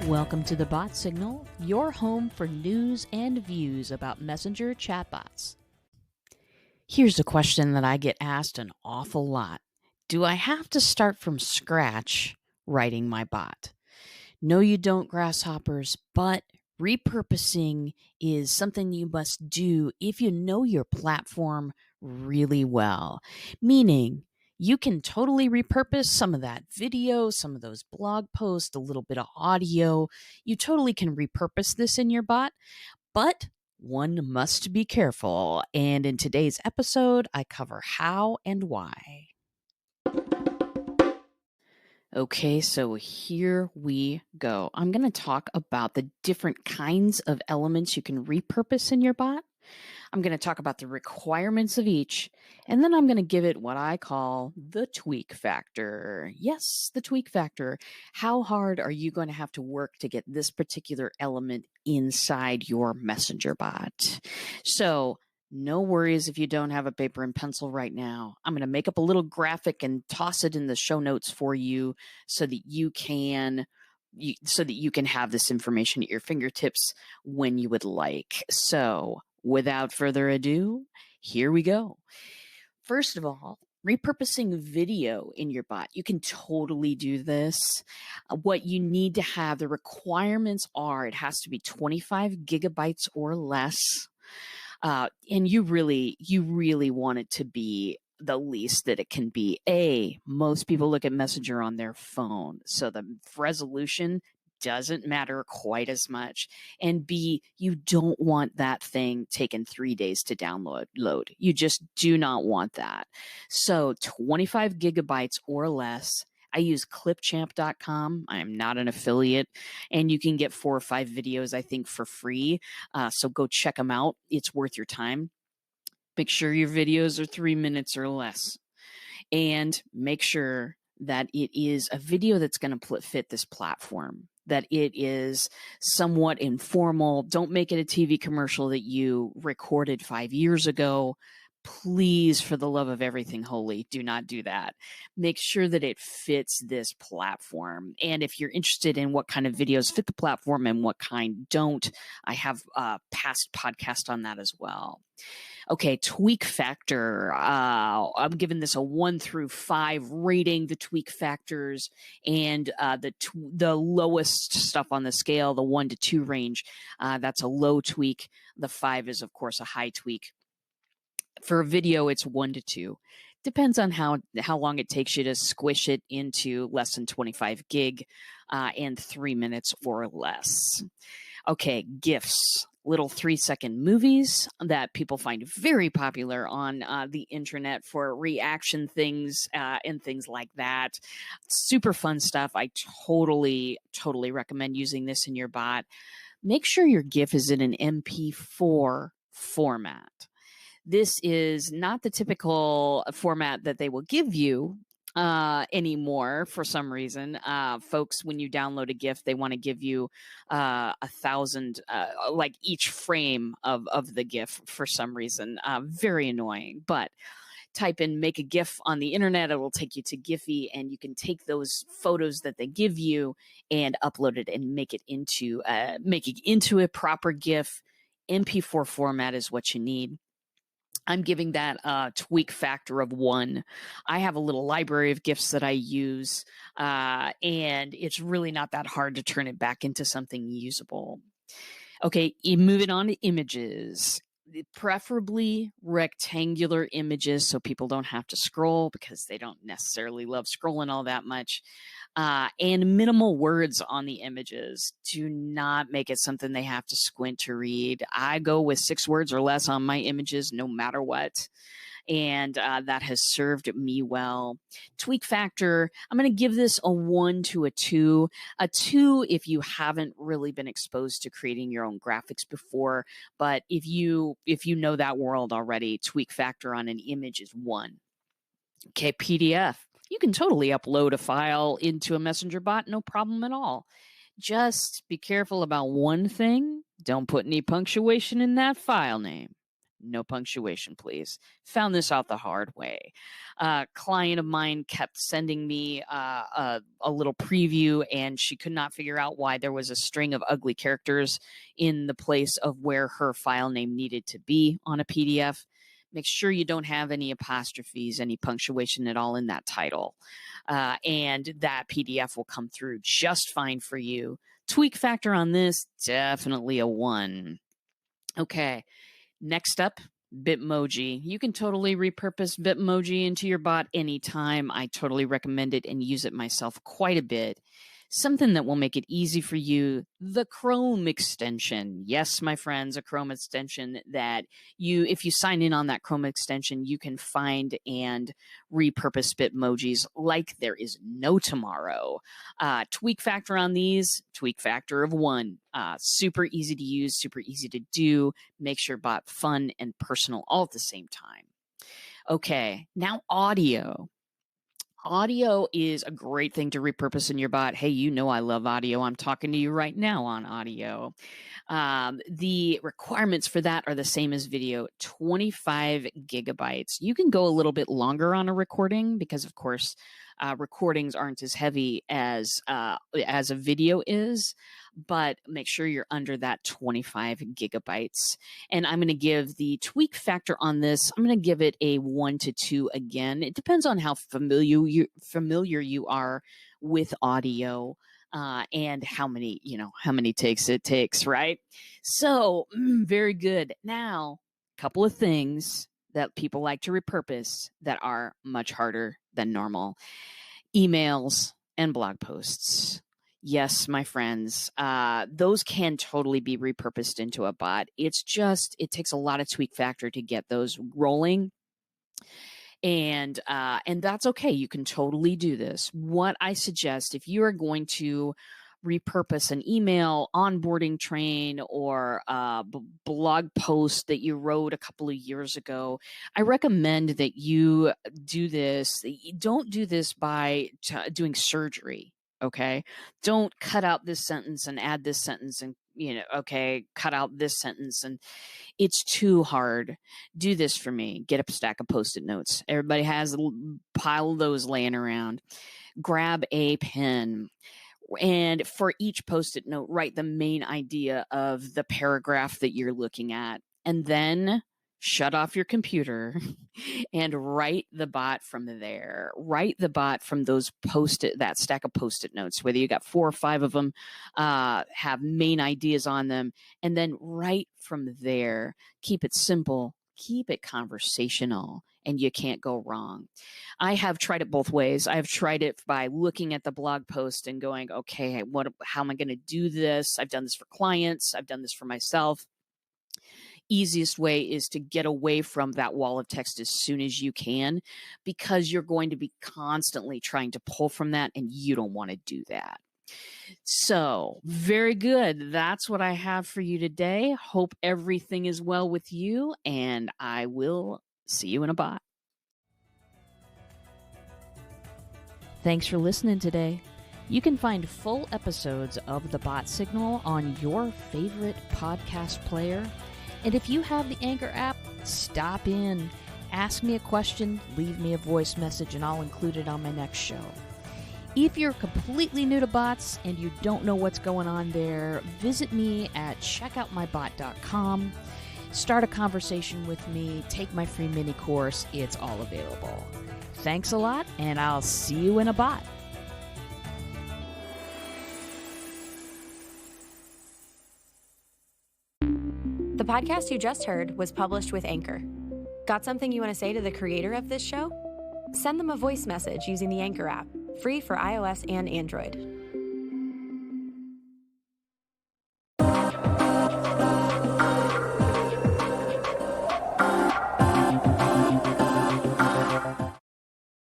Welcome to the Bot Signal, your home for news and views about messenger chatbots. Here's a question that I get asked an awful lot. Do I have to start from scratch writing my bot? No, you don't, grasshoppers, but repurposing is something you must do if you know your platform really well. Meaning, you can totally repurpose some of that video, some of those blog posts, a little bit of audio. You totally can repurpose this in your bot, but one must be careful. And in today's episode, I cover how and why. Okay, so here we go. I'm going to talk about the different kinds of elements you can repurpose in your bot. I'm going to talk about the requirements of each, and then I'm going to give it what I call the tweak factor. Yes, the tweak factor. How hard are you going to have to work to get this particular element inside your messenger bot? So no worries if you don't have a paper and pencil right now. I'm going to make up a little graphic and toss it in the show notes for you so that you can have this information at your fingertips when you would like. So without further ado, here we go. First of all, repurposing video in your bot. You can totally do this. What you need to have, the requirements are, it has to be 25 gigabytes or less. And you really want it to be the least that it can be. Most people look at Messenger on their phone, so the resolution doesn't matter quite as much. And B, you don't want that thing taking 3 days to download. You just do not want that. So 25 gigabytes or less. I use clipchamp.com. I am not an affiliate, and you can get 4 or 5 videos, I think, for free. So go check them out. It's worth your time. Make sure your videos are 3 minutes or less, and make sure that it is a video that's going to fit this platform, that it is somewhat informal. Don't make it a TV commercial that you recorded 5 years ago. Please, for the love of everything holy, do not do that. Make sure that it fits this platform. And if you're interested in what kind of videos fit the platform and what kind don't, I have a past podcast on that as well. Okay, tweak factor. I'm giving this a 1 through 5 rating, the tweak factors, and the lowest stuff on the scale, the 1 to 2 range, that's a low tweak. The 5 is, of course, a high tweak. For a video, it's 1 to 2. Depends on how long it takes you to squish it into less than 25 gig and 3 minutes or less. Okay, GIFs, little 3-second movies that people find very popular on the internet for reaction things and things like that. Super fun stuff. I totally recommend using this in your bot. Make sure your GIF is in an MP4 format. This is not the typical format that they will give you anymore for some reason. Folks, when you download a GIF, they want to give you 1,000, like each frame of the GIF for some reason. Very annoying, but type in make a GIF on the internet, it will take you to Giphy, and you can take those photos that they give you and upload it and make it into a proper GIF. MP4 format is what you need. I'm giving that a tweak factor of 1. I have a little library of GIFs that I use, and it's really not that hard to turn it back into something usable. Okay, moving on to images. Preferably rectangular images so people don't have to scroll, because they don't necessarily love scrolling all that much. And minimal words on the images. Do not make it something they have to squint to read. I go with 6 words or less on my images no matter what. And that has served me well. Tweak factor, I'm going to give this a 1 to a 2. A 2 if you haven't really been exposed to creating your own graphics before. But if you know that world already, tweak factor on an image is 1. Okay, PDF. You can totally upload a file into a Messenger bot, no problem at all. Just be careful about one thing. Don't put any punctuation in that file name. no punctuation, please. Found this out the hard way. A client of mine kept sending me a little preview, and she could not figure out why there was a string of ugly characters in the place of where her file name needed to be on a PDF. Make sure you don't have any apostrophes, any punctuation at all in that title. And that PDF will come through just fine for you. Tweak factor on this, definitely a 1. Okay, next up, Bitmoji. You can totally repurpose Bitmoji into your bot anytime. I totally recommend it and use it myself quite a bit. Something that will make it easy for you, the Chrome extension. Yes, my friends, a Chrome extension that if you sign in on that Chrome extension, you can find and repurpose Bitmojis like there is no tomorrow. Tweak factor on these, tweak factor of 1. Super easy to use, super easy to do. Makes your bot fun and personal all at the same time. Okay, now audio. Audio is a great thing to repurpose in your bot. Hey, you know I love audio. I'm talking to you right now on audio. The requirements for that are the same as video, 25 gigabytes. You can go a little bit longer on a recording because, of course, recordings aren't as heavy as a video is, but make sure you're under that 25 gigabytes. And I'm going to give the tweak factor on this. I'm going to give it a 1 to 2 again. It depends on how familiar you are with audio. And how many takes it takes, right? So very good. Now, a couple of things that people like to repurpose that are much harder than normal. Emails and blog posts. Yes, my friends, those can totally be repurposed into a bot. It takes a lot of tweak factor to get those rolling. And that's okay. You can totally do this. What I suggest, if you are going to repurpose an email, onboarding train, or blog post that you wrote a couple of years ago, I recommend that you do this. Don't do this by doing surgery. Okay. Don't cut out this sentence and add this sentence and, cut out this sentence. And it's too hard. Do this for me. Get a stack of Post-it notes. Everybody has a pile of those laying around. Grab a pen. And for each Post-it note, write the main idea of the paragraph that you're looking at. And then shut off your computer and write the bot from there. Write the bot from that stack of Post-it notes, whether you got 4 or 5 of them, have main ideas on them, and then write from there. Keep it simple, keep it conversational, and you can't go wrong. I have tried it both ways. I've tried it by looking at the blog post and going, okay, how am I going to do this? I've done this for clients. I've done this for myself. Easiest way is to get away from that wall of text as soon as you can, because you're going to be constantly trying to pull from that, and you don't want to do that. So very good. That's what I have for you today. Hope everything is well with you, and I will see you in a bot. Thanks for listening today. You can find full episodes of The Bot Signal on your favorite podcast player. And if you have the Anchor app, stop in, ask me a question, leave me a voice message, and I'll include it on my next show. If you're completely new to bots and you don't know what's going on there, visit me at checkoutmybot.com. Start a conversation with me, take my free mini course. It's all available. Thanks a lot, and I'll see you in a bot. The podcast you just heard was published with Anchor. Got something you want to say to the creator of this show? Send them a voice message using the Anchor app, free for iOS and Android.